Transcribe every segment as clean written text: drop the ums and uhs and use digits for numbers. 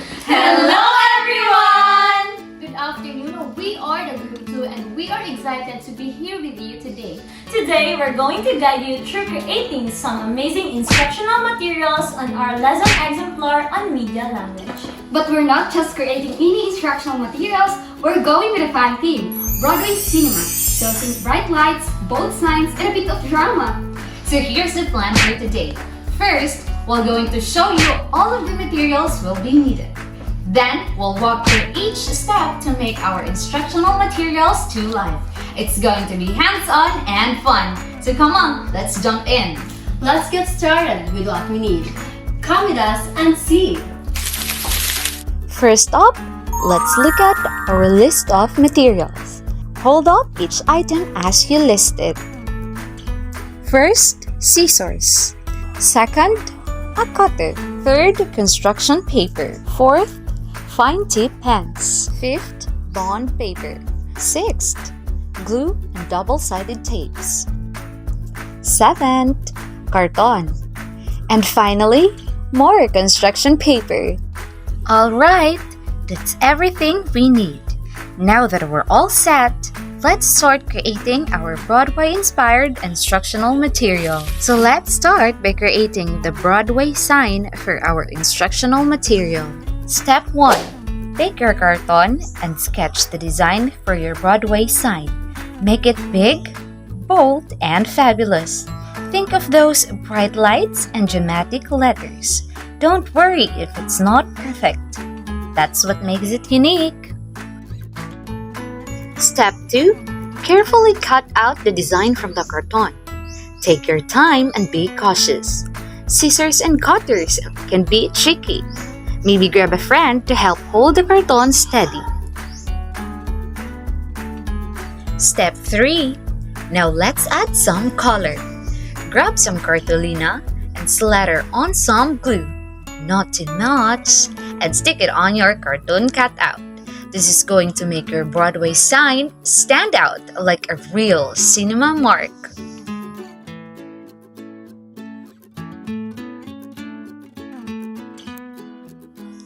Hello everyone! Good afternoon. We are the Group 2 and we are excited to be here with you today. Today, we're going to guide you through creating some amazing instructional materials on our lesson exemplar on media language. But we're not just creating any instructional materials, we're going with a fun theme, Broadway cinema. So think bright lights, bold signs, and a bit of drama. So here's the plan for today. First, we're going to show you all of the materials will be needed. Then, we'll walk through each step to make our instructional materials to life. It's going to be hands-on and fun. So come on, let's jump in. Let's get started with what we need. Come with us and see. First up, let's look at our list of materials. Hold up each item as you list it. First, scissors. Second, a cutter. Third, construction paper. Fourth, fine tip pens. Fifth, bond paper. Sixth, glue and double-sided tapes. Seventh, carton. And finally, more construction paper. Alright, that's everything we need. Now that we're all set, let's start creating our Broadway-inspired instructional material. So let's start by creating the Broadway sign for our instructional material. Step 1. Take your carton and sketch the design for your Broadway sign. Make it big, bold, and fabulous. Think of those bright lights and dramatic letters. Don't worry if it's not perfect. That's what makes it unique. Step 2. Carefully cut out the design from the carton. Take your time and be cautious. Scissors and cutters can be tricky. Maybe grab a friend to help hold the carton steady. Step 3. Now let's add some color. Grab some cartolina and slather on some glue. Not too much. And stick it on your cartoon cutout. This is going to make your Broadway sign stand out like a real cinema mark.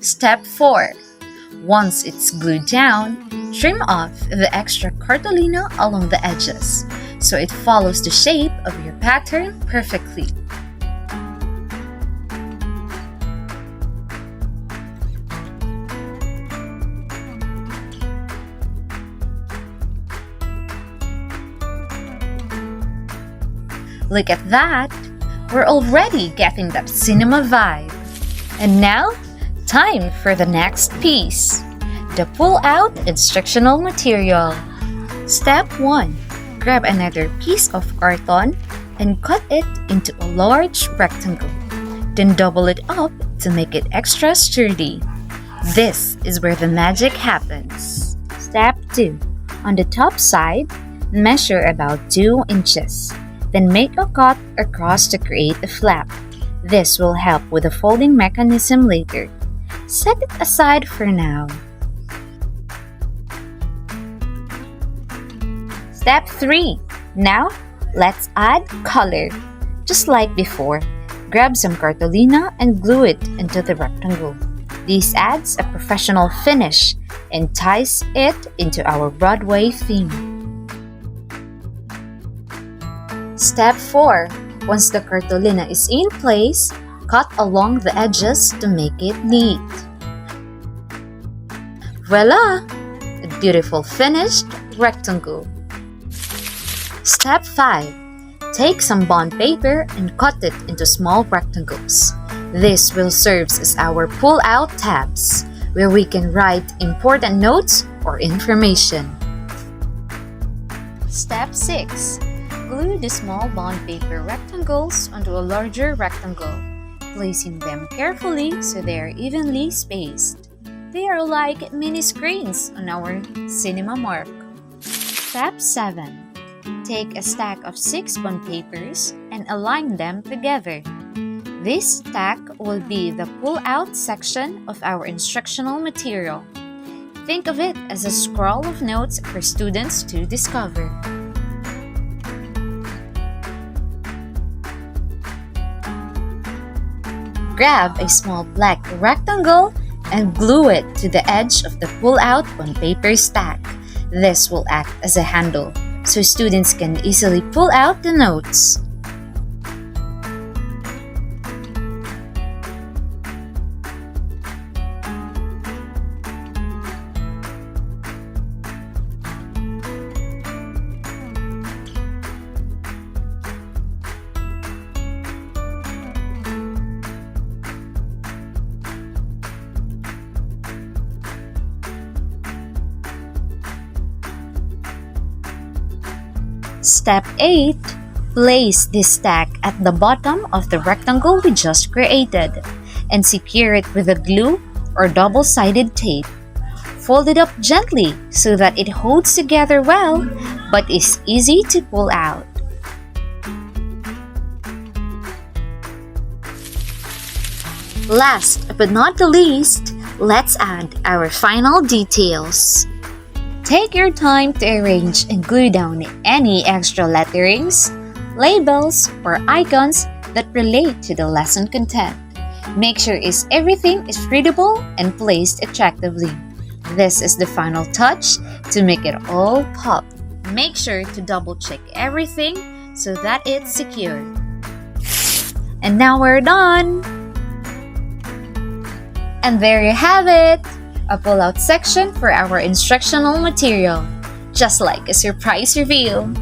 Step 4. Once it's glued down, trim off the extra cartolina along the edges so it follows the shape of your pattern perfectly. Look at that! We're already getting that cinema vibe. And now, time for the next piece. The pull-out instructional material. Step 1. Grab another piece of carton and cut it into a large rectangle. Then double it up to make it extra sturdy. This is where the magic happens. Step 2. On the top side, measure about 2 inches. Then make a cut across to create a flap. This will help with the folding mechanism later. Set it aside for now. Step 3. Now, let's add color. Just like before, grab some cartolina and glue it into the rectangle. This adds a professional finish and ties it into our Broadway theme. Step 4. Once the cartolina is in place, cut along the edges to make it neat. Voila! A beautiful finished rectangle. Step 5. Take some bond paper and cut it into small rectangles. This will serve as our pull-out tabs, where we can write important notes or information. Step 6. Glue the small bond paper rectangles onto a larger rectangle, placing them carefully so they are evenly spaced. They are like mini screens on our cinema mark. Step 7. Take a stack of 6 bond papers and align them together. This stack will be the pull-out section of our instructional material. Think of it as a scroll of notes for students to discover. Grab a small black rectangle and glue it to the edge of the pull-out on paper stack. This will act as a handle, so students can easily pull out the notes. Step 8. Place this stack at the bottom of the rectangle we just created and secure it with a glue or double-sided tape. Fold it up gently so that it holds together well but is easy to pull out. Last but not the least, let's add our final details. Take your time to arrange and glue down any extra letterings, labels, or icons that relate to the lesson content. Make sure everything is readable and placed attractively. This is the final touch to make it all pop. Make sure to double check everything so that it's secure. And now we're done! And there you have it! A pull-out section for our instructional material, just like a surprise reveal.